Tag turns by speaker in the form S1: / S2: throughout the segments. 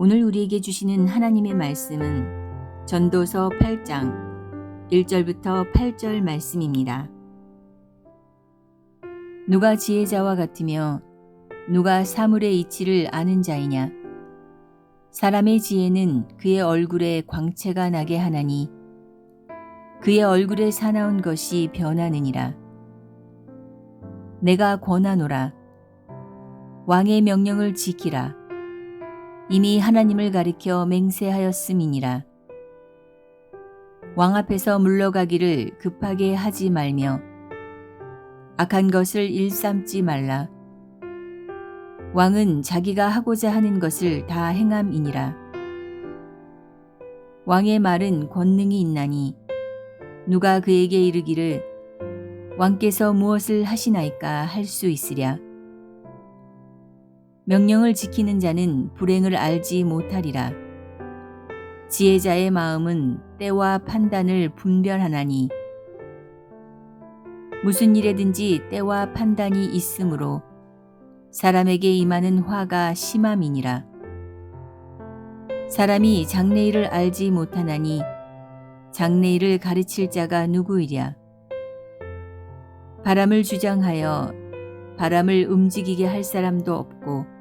S1: 오늘 우리에게 주시는 하나님의 말씀은 전도서 8장 1절부터 8절 말씀입니다. 누가 지혜자와 같으며 누가 사물의 이치를 아는 자이냐? 사람의 지혜는 그의 얼굴에 광채가 나게 하나니 그의 얼굴에 사나운 것이 변하느니라. 내가 권하노라. 왕의 명령을 지키라. 이미 하나님을 가리켜 맹세하였음이니라. 왕 앞에서 물러가기를 급하게 하지 말며 악한 것을 일삼지 말라. 왕은 자기가 하고자 하는 것을 다 행함이니라. 왕의 말은 권능이 있나니 누가 그에게 이르기를 왕께서 무엇을 하시나이까 할 수 있으랴. 명령을 지키는 자는 불행을 알지 못하리라. 지혜자의 마음은 때와 판단을 분별하나니 무슨 일에든지 때와 판단이 있으므로 사람에게 임하는 화가 심함이니라. 사람이 장래일을 알지 못하나니 장래일을 가르칠 자가 누구이랴. 바람을 주장하여 바람을 움직이게 할 사람도 없고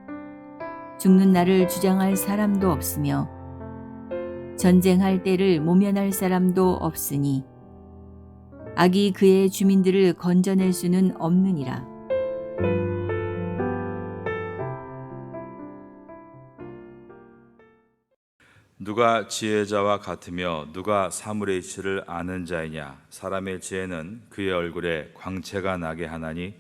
S1: 죽는 날을 주장할 사람도 없으며 전쟁할 때를 모면할 사람도 없으니 악이 그의 주민들을 건져낼 수는 없느니라.
S2: 누가 지혜자와 같으며 누가 사물의 이치를 아는 자이냐? 사람의 지혜는 그의 얼굴에 광채가 나게 하나니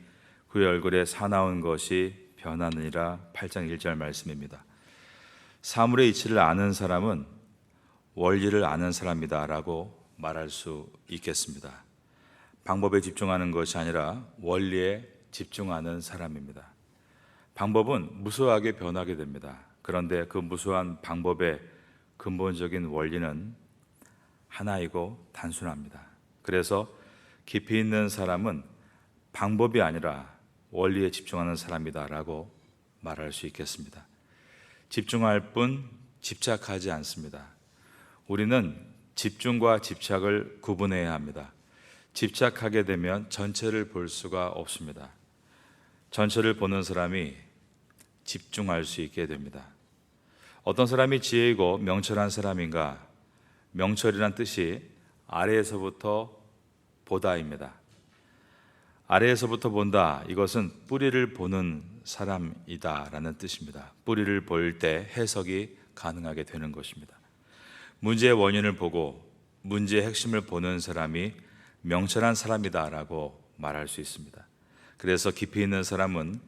S2: 그의 얼굴에 사나운 것이 변하느니라. 8장 1절 말씀입니다. 사물의 이치를 아는 사람은 원리를 아는 사람이다 라고 말할 수 있겠습니다. 방법에 집중하는 것이 아니라 원리에 집중하는 사람입니다. 방법은 무수하게 변하게 됩니다. 그런데 그 무수한 방법의 근본적인 원리는 하나이고 단순합니다. 그래서 깊이 있는 사람은 방법이 아니라 원리에 집중하는 사람이다 라고 말할 수 있겠습니다. 집중할 뿐 집착하지 않습니다. 우리는 집중과 집착을 구분해야 합니다. 집착하게 되면 전체를 볼 수가 없습니다. 전체를 보는 사람이 집중할 수 있게 됩니다. 어떤 사람이 지혜이고 명철한 사람인가? 명철이란 뜻이 아래에서부터 보다입니다. 아래에서부터 본다, 이것은 뿌리를 보는 사람이다 라는 뜻입니다. 뿌리를 볼 때 해석이 가능하게 되는 것입니다. 문제의 원인을 보고 문제의 핵심을 보는 사람이 명철한 사람이다 라고 말할 수 있습니다. 그래서 깊이 있는 사람은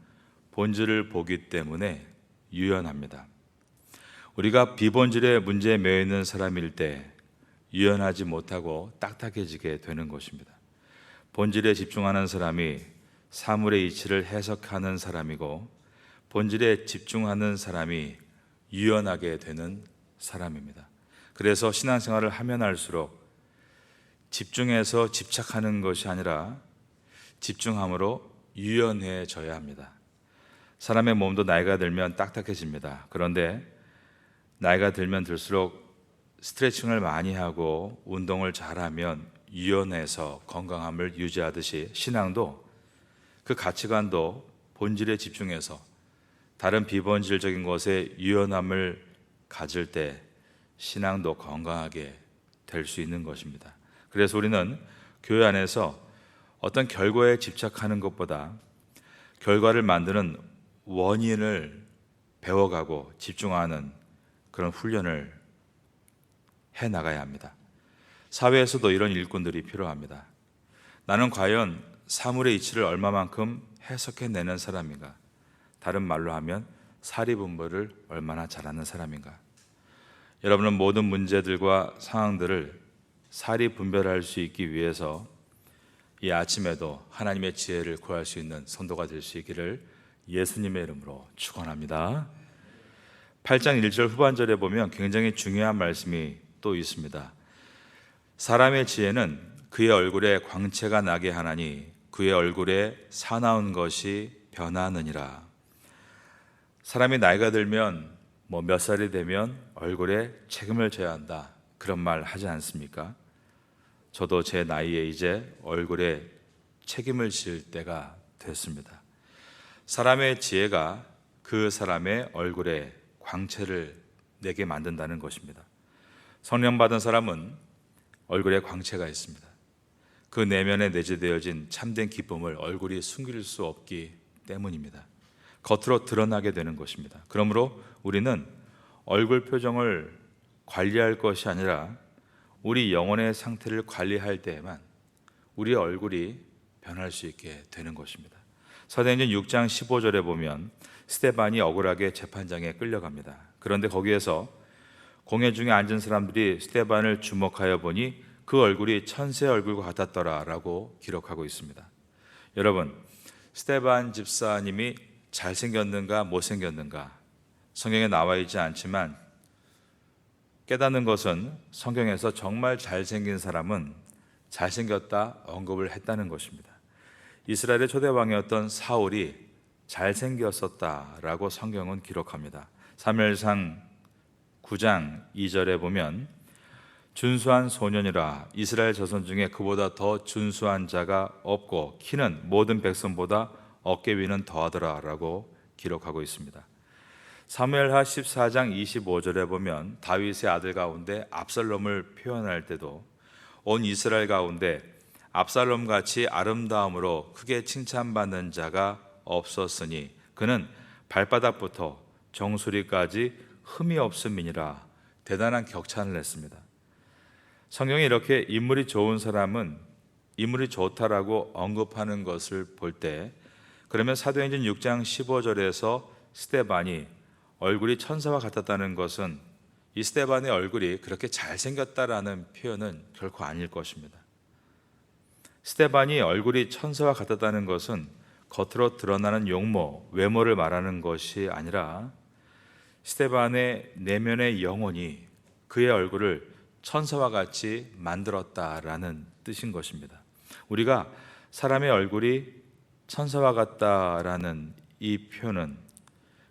S2: 본질을 보기 때문에 유연합니다. 우리가 비본질의 문제에 매여 있는 사람일 때 유연하지 못하고 딱딱해지게 되는 것입니다. 본질에 집중하는 사람이 사물의 이치를 해석하는 사람이고 본질에 집중하는 사람이 유연하게 되는 사람입니다. 그래서 신앙생활을 하면 할수록 집중해서 집착하는 것이 아니라 집중함으로 유연해져야 합니다. 사람의 몸도 나이가 들면 딱딱해집니다. 그런데 나이가 들면 들수록 스트레칭을 많이 하고 운동을 잘하면 유연해서 건강함을 유지하듯이 신앙도 그 가치관도 본질에 집중해서 다른 비본질적인 것에 유연함을 가질 때 신앙도 건강하게 될 수 있는 것입니다. 그래서 우리는 교회 안에서 어떤 결과에 집착하는 것보다 결과를 만드는 원인을 배워가고 집중하는 그런 훈련을 해나가야 합니다. 사회에서도 이런 일꾼들이 필요합니다. 나는 과연 사물의 이치를 얼마만큼 해석해내는 사람인가? 다른 말로 하면 사리분별을 얼마나 잘하는 사람인가? 여러분은 모든 문제들과 상황들을 사리분별할 수 있기 위해서 이 아침에도 하나님의 지혜를 구할 수 있는 성도가 될 수 있기를 예수님의 이름으로 축원합니다. 8장 1절 후반절에 보면 굉장히 중요한 말씀이 또 있습니다. 사람의 지혜는 그의 얼굴에 광채가 나게 하나니 그의 얼굴에 사나운 것이 변하느니라. 사람이 나이가 들면 몇 살이 되면 얼굴에 책임을 져야 한다, 그런 말 하지 않습니까? 저도 제 나이에 이제 얼굴에 책임을 질 때가 됐습니다. 사람의 지혜가 그 사람의 얼굴에 광채를 내게 만든다는 것입니다. 성령 받은 사람은 얼굴에 광채가 있습니다. 그 내면에 내재되어진 참된 기쁨을 얼굴이 숨길 수 없기 때문입니다. 겉으로 드러나게 되는 것입니다. 그러므로 우리는 얼굴 표정을 관리할 것이 아니라 우리 영혼의 상태를 관리할 때에만 우리의 얼굴이 변할 수 있게 되는 것입니다. 사도행전 6장 15절에 보면 스데반이 억울하게 재판장에 끌려갑니다. 그런데 거기에서 공회 중에 앉은 사람들이 스데반을 주목하여 보니 그 얼굴이 천사의 얼굴과 같았더라 라고 기록하고 있습니다. 여러분, 스데반 집사님이 잘생겼는가 못생겼는가 성경에 나와 있지 않지만 깨닫는 것은 성경에서 정말 잘생긴 사람은 잘생겼다 언급을 했다는 것입니다. 이스라엘의 초대 왕이었던 사울이 잘생겼었다라고 성경은 기록합니다. 사무엘상 9장 2절에 보면 준수한 소년이라 이스라엘 자손 중에 그보다 더 준수한 자가 없고 키는 모든 백성보다 어깨 위는 더하더라 라고 기록하고 있습니다. 사무엘하 14장 25절에 보면 다윗의 아들 가운데 압살롬을 표현할 때도 온 이스라엘 가운데 압살롬같이 아름다움으로 크게 칭찬받는 자가 없었으니 그는 발바닥부터 정수리까지 흠이 없음이니라 대단한 격찬을 했습니다. 성경에 이렇게 인물이 좋은 사람은 인물이 좋다라고 언급하는 것을 볼 때 그러면 사도행전 6장 15절에서 스데반이 얼굴이 천사와 같았다는 것은 이 스데반의 얼굴이 그렇게 잘생겼다라는 표현은 결코 아닐 것입니다. 스데반이 얼굴이 천사와 같았다는 것은 겉으로 드러나는 용모, 외모를 말하는 것이 아니라 스데반의 내면의 영혼이 그의 얼굴을 천사와 같이 만들었다라는 뜻인 것입니다. 우리가 사람의 얼굴이 천사와 같다라는 이 표현은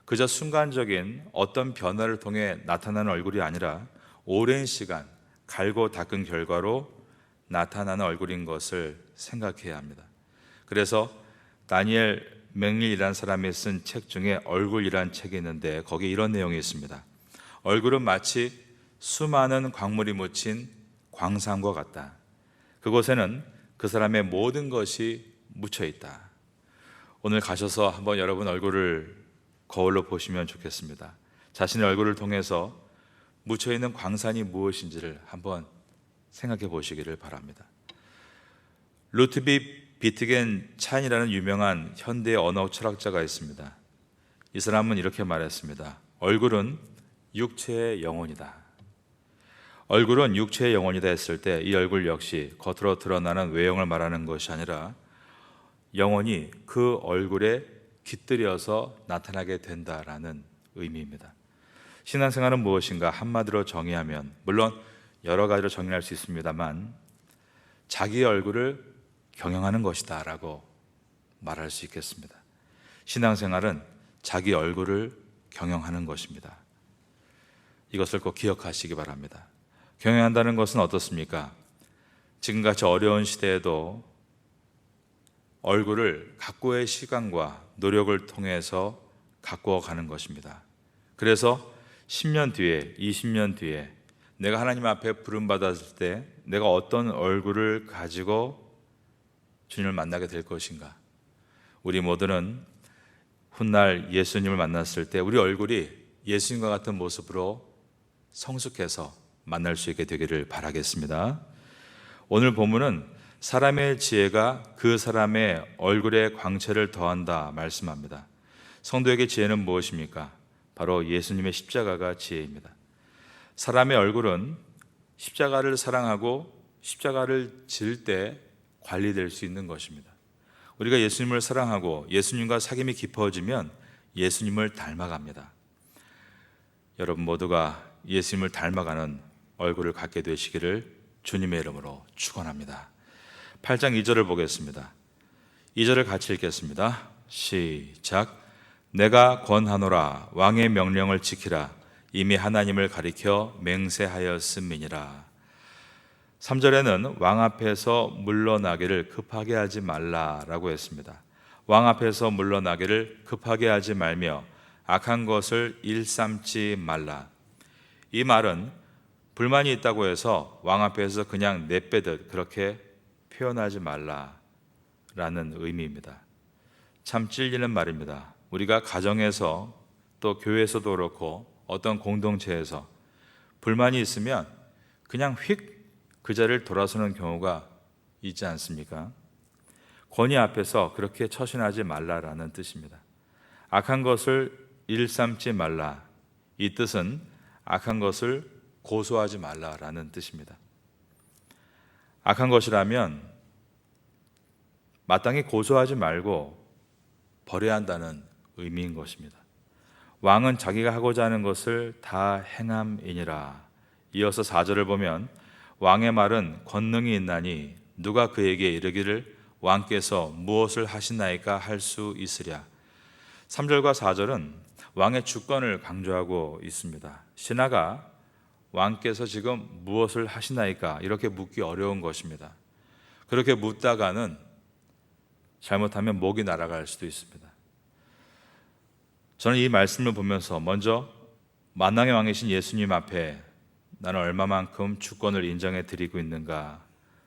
S2: 그저 순간적인 어떤 변화를 통해 나타나는 얼굴이 아니라 오랜 시간 갈고 닦은 결과로 나타나는 얼굴인 것을 생각해야 합니다. 그래서 다니엘 맥릴이라는 사람이 쓴 책 중에 얼굴이란 책이 있는데 거기에 이런 내용이 있습니다. 얼굴은 마치 수많은 광물이 묻힌 광산과 같다. 그곳에는 그 사람의 모든 것이 묻혀 있다. 오늘 가셔서 한번 여러분 얼굴을 거울로 보시면 좋겠습니다. 자신의 얼굴을 통해서 묻혀있는 광산이 무엇인지를 한번 생각해 보시기를 바랍니다. 루트비 비트겐 찬이라는 유명한 현대 언어 철학자가 있습니다. 이 사람은 이렇게 말했습니다. 얼굴은 육체의 영혼이다. 얼굴은 육체의 영혼이다 했을 때 이 얼굴 역시 겉으로 드러나는 외형을 말하는 것이 아니라 영혼이 그 얼굴에 깃들여서 나타나게 된다라는 의미입니다. 신앙생활은 무엇인가 한마디로 정의하면 물론 여러 가지로 정의할 수 있습니다만 자기의 얼굴을 경영하는 것이다 라고 말할 수 있겠습니다. 신앙생활은 자기 얼굴을 경영하는 것입니다. 이것을 꼭 기억하시기 바랍니다. 경영한다는 것은 어떻습니까? 지금같이 어려운 시대에도 얼굴을 가꾸어의 시간과 노력을 통해서 가꾸어 가는 것입니다. 그래서 10년 뒤에 20년 뒤에 내가 하나님 앞에 부름받았을 때 내가 어떤 얼굴을 가지고 주님을 만나게 될 것인가. 우리 모두는 훗날 예수님을 만났을 때 우리 얼굴이 예수님과 같은 모습으로 성숙해서 만날 수 있게 되기를 바라겠습니다. 오늘 본문은 사람의 지혜가 그 사람의 얼굴에 광채를 더한다 말씀합니다. 성도에게 지혜는 무엇입니까? 바로 예수님의 십자가가 지혜입니다. 사람의 얼굴은 십자가를 사랑하고 십자가를 질 때 관리될 수 있는 것입니다. 우리가 예수님을 사랑하고 예수님과 사귐이 깊어지면 예수님을 닮아갑니다. 여러분 모두가 예수님을 닮아가는 얼굴을 갖게 되시기를 주님의 이름으로 축원합니다. 8장 2절을 보겠습니다. 2절을 같이 읽겠습니다. 시작. 내가 권하노라 왕의 명령을 지키라. 이미 하나님을 가리켜 맹세하였음이니라. 3절에는 왕 앞에서 물러나기를 급하게 하지 말라라고 했습니다. 왕 앞에서 물러나기를 급하게 하지 말며 악한 것을 일삼지 말라. 이 말은 불만이 있다고 해서 왕 앞에서 그냥 내빼듯 그렇게 표현하지 말라라는 의미입니다. 참 찔리는 말입니다. 우리가 가정에서 또 교회에서도 그렇고 어떤 공동체에서 불만이 있으면 그냥 휙 그 자리를 돌아서는 경우가 있지 않습니까? 권위 앞에서 그렇게 처신하지 말라라는 뜻입니다. 악한 것을 일삼지 말라. 이 뜻은 악한 것을 고소하지 말라라는 뜻입니다. 악한 것이라면 마땅히 고소하지 말고 버려야 한다는 의미인 것입니다. 왕은 자기가 하고자 하는 것을 다 행함이니라. 이어서 4절을 보면 왕의 말은 권능이 있나니 누가 그에게 이르기를 왕께서 무엇을 하시나이까 할 수 있으랴. 3절과 4절은 왕의 주권을 강조하고 있습니다. 신하가 왕께서 지금 무엇을 하시나이까 이렇게 묻기 어려운 것입니다. 그렇게 묻다가는 잘못하면 목이 날아갈 수도 있습니다. 저는 이 말씀을 보면서 먼저 만왕의 왕이신 예수님 앞에 나는 얼마만큼 주권을 인정해 드리고 있는가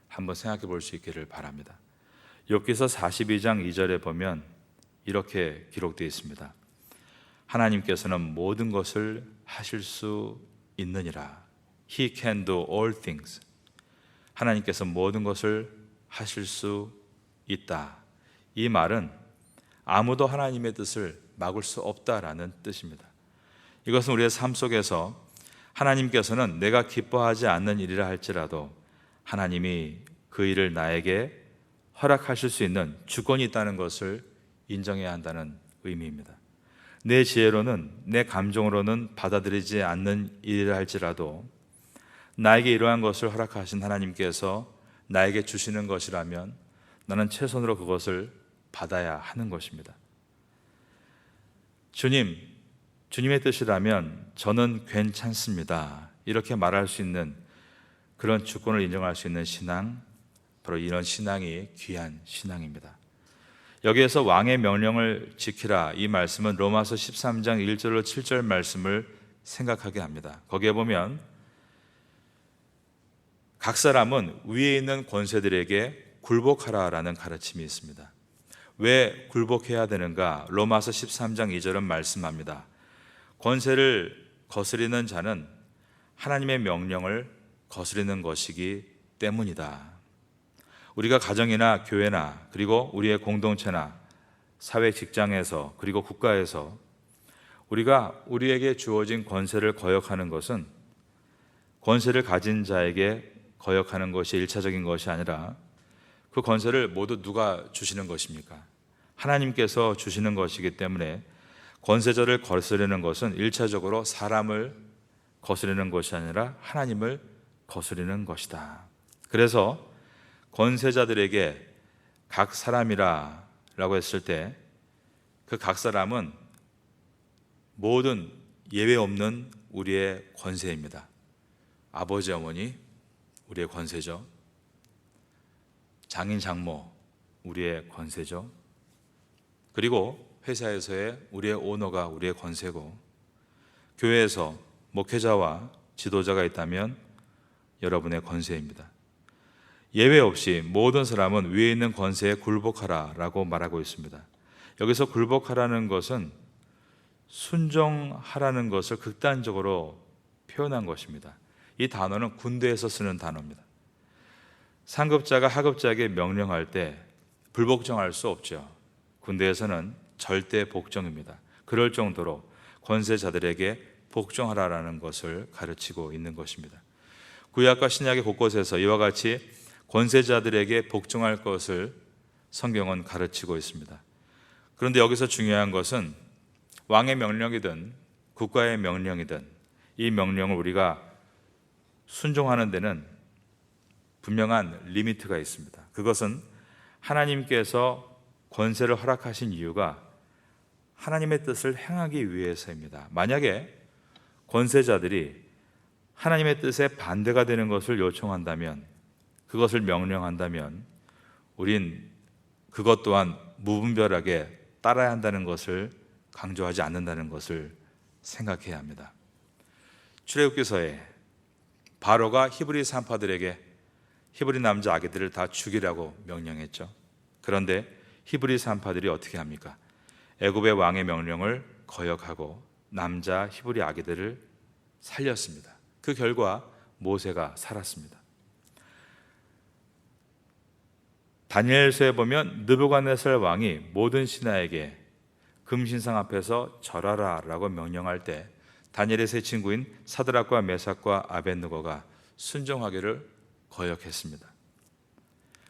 S2: 한번 생각해 볼 수 있기를 바랍니다. 욥기서 42장 2절에 보면 이렇게 기록되어 있습니다. 하나님께서는 모든 것을 하실 수 있느니라. He can do all things. 하나님께서 모든 것을 하실 수 있다. 이 말은 아무도 하나님의 뜻을 막을 수 없다라는 뜻입니다. 이것은 우리의 삶 속에서 하나님께서는 내가 기뻐하지 않는 일이라 할지라도 하나님이 그 일을 나에게 허락하실 수 있는 주권이 있다는 것을 인정해야 한다는 의미입니다. 내 지혜로는, 내 감정으로는 받아들이지 않는 일이라 할지라도 나에게 이러한 것을 허락하신 하나님께서 나에게 주시는 것이라면 나는 최선으로 그것을 받아야 하는 것입니다. 주님의 뜻이라면 저는 괜찮습니다. 이렇게 말할 수 있는 그런 주권을 인정할 수 있는 신앙, 바로 이런 신앙이 귀한 신앙입니다. 여기에서 왕의 명령을 지키라 이 말씀은 로마서 13장 1절로 7절 말씀을 생각하게 합니다. 거기에 보면 각 사람은 위에 있는 권세들에게 굴복하라라는 가르침이 있습니다. 왜 굴복해야 되는가? 로마서 13장 2절은 말씀합니다. 권세를 거스리는 자는 하나님의 명령을 거스리는 것이기 때문이다. 우리가 가정이나 교회나 그리고 우리의 공동체나 사회 직장에서 그리고 국가에서 우리가 우리에게 주어진 권세를 거역하는 것은 권세를 가진 자에게 거역하는 것이 일차적인 것이 아니라 그 권세를 모두 누가 주시는 것입니까? 하나님께서 주시는 것이기 때문에 권세자를 거스르는 것은 일차적으로 사람을 거스르는 것이 아니라 하나님을 거스르는 것이다. 그래서 권세자들에게 각 사람이라 라고 했을 때 그 각 사람은 모든 예외 없는 우리의 권세입니다. 아버지, 어머니 우리의 권세죠. 장인, 장모 우리의 권세죠. 그리고 회사에서의 우리의 오너가 우리의 권세고, 교회에서 목회자와 지도자가 있다면 여러분의 권세입니다. 예외 없이 모든 사람은 위에 있는 권세에 굴복하라 라고 말하고 있습니다. 여기서 굴복하라는 것은 순종하라는 것을 극단적으로 표현한 것입니다. 이 단어는 군대에서 쓰는 단어입니다. 상급자가 하급자에게 명령할 때 불복종할 수 없죠. 군대에서는 절대 복종입니다. 그럴 정도로 권세자들에게 복종하라는 것을 가르치고 있는 것입니다. 구약과 신약의 곳곳에서 이와 같이 권세자들에게 복종할 것을 성경은 가르치고 있습니다. 그런데 여기서 중요한 것은 왕의 명령이든 국가의 명령이든 이 명령을 우리가 순종하는 데는 분명한 리미트가 있습니다. 그것은 하나님께서 권세를 허락하신 이유가 하나님의 뜻을 행하기 위해서입니다. 만약에 권세자들이 하나님의 뜻에 반대가 되는 것을 요청한다면, 그것을 명령한다면 우린 그것 또한 무분별하게 따라야 한다는 것을 강조하지 않는다는 것을 생각해야 합니다. 출애굽기서에 바로가 히브리 산파들에게 히브리 남자 아기들을 다 죽이라고 명령했죠. 그런데 히브리 산파들이 어떻게 합니까? 애굽의 왕의 명령을 거역하고 남자 히브리 아기들을 살렸습니다. 그 결과 모세가 살았습니다. 다니엘서에 보면 느부갓네살 왕이 모든 신하에게 금신상 앞에서 절하라 라고 명령할 때 다니엘의 세 친구인 사드락과 메삭과 아벳느고가 순종하기를 거역했습니다.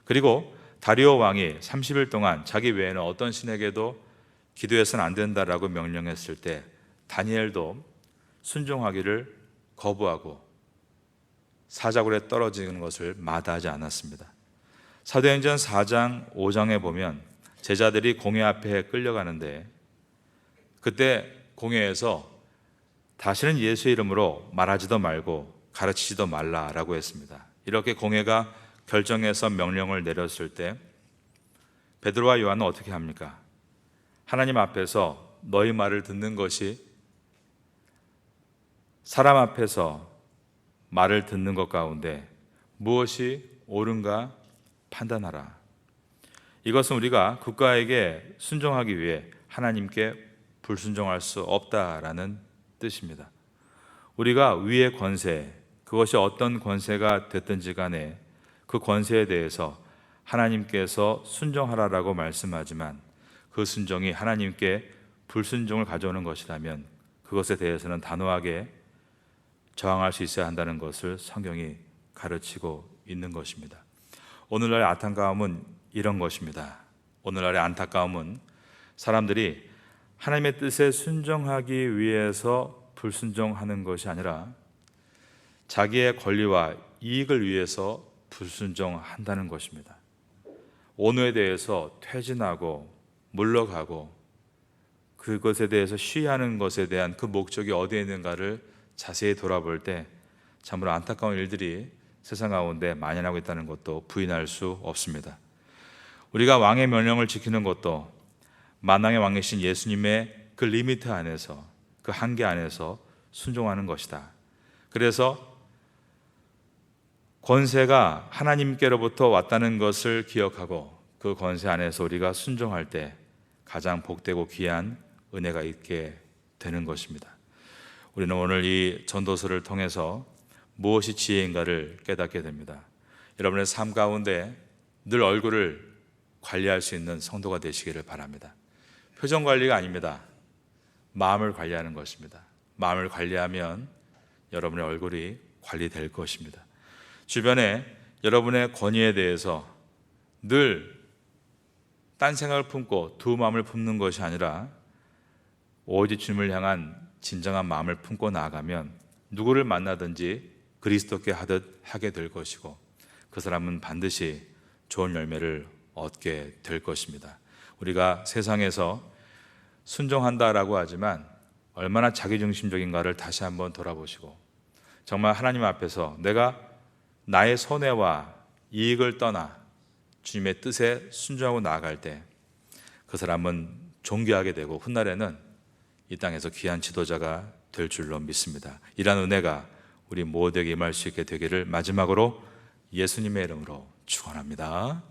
S2: 그리고 다리오 왕이 30일 동안 자기 외에는 어떤 신에게도 기도해서는 안 된다라고 명령했을 때 다니엘도 순종하기를 거부하고 사자굴에 떨어지는 것을 마다하지 않았습니다. 사도행전 4장 5장에 보면 제자들이 공회 앞에 끌려가는데 그때 공회에서 다시는 예수의 이름으로 말하지도 말고 가르치지도 말라라고 했습니다. 이렇게 공회가 결정해서 명령을 내렸을 때 베드로와 요한은 어떻게 합니까? 하나님 앞에서 너희 말을 듣는 것이 사람 앞에서 말을 듣는 것 가운데 무엇이 옳은가 판단하라. 이것은 우리가 국가에게 순종하기 위해 하나님께 불순종할 수 없다라는 뜻입니다. 우리가 위의 권세, 그것이 어떤 권세가 됐든지 간에 그 권세에 대해서 하나님께서 순종하라라고 말씀하지만 그 순종이 하나님께 불순종을 가져오는 것이라면 그것에 대해서는 단호하게 저항할 수 있어야 한다는 것을 성경이 가르치고 있는 것입니다. 오늘날의 안타까움은 이런 것입니다. 오늘날의 안타까움은 사람들이 하나님의 뜻에 순종하기 위해서 불순종하는 것이 아니라 자기의 권리와 이익을 위해서 불순종한다는 것입니다. 온유에 대해서 퇴진하고 물러가고 그것에 대해서 쉬하는 것에 대한 그 목적이 어디에 있는가를 자세히 돌아볼 때 참으로 안타까운 일들이 세상 가운데 만연하고 있다는 것도 부인할 수 없습니다. 우리가 왕의 명령을 지키는 것도 만왕의 왕이신 예수님의 그 리미트 안에서, 그 한계 안에서 순종하는 것이다. 그래서 권세가 하나님께로부터 왔다는 것을 기억하고 그 권세 안에서 우리가 순종할 때 가장 복되고 귀한 은혜가 있게 되는 것입니다. 우리는 오늘 이 전도서를 통해서 무엇이 지혜인가를 깨닫게 됩니다. 여러분의 삶 가운데 늘 얼굴을 관리할 수 있는 성도가 되시기를 바랍니다. 표정 관리가 아닙니다. 마음을 관리하는 것입니다. 마음을 관리하면 여러분의 얼굴이 관리될 것입니다. 주변에 여러분의 권위에 대해서 늘 딴 생각을 품고 두 마음을 품는 것이 아니라 오직 주님을 향한 진정한 마음을 품고 나아가면 누구를 만나든지 그리스도께 하듯 하게 될 것이고 그 사람은 반드시 좋은 열매를 얻게 될 것입니다. 우리가 세상에서 순종한다라고 하지만 얼마나 자기중심적인가를 다시 한번 돌아보시고 정말 하나님 앞에서 내가 나의 손해와 이익을 떠나 주님의 뜻에 순종하고 나아갈 때 그 사람은 존귀하게 되고 훗날에는 이 땅에서 귀한 지도자가 될 줄로 믿습니다. 이러한 은혜가 우리 모두에게 임할 수 있게 되기를 마지막으로 예수님의 이름으로 축원합니다.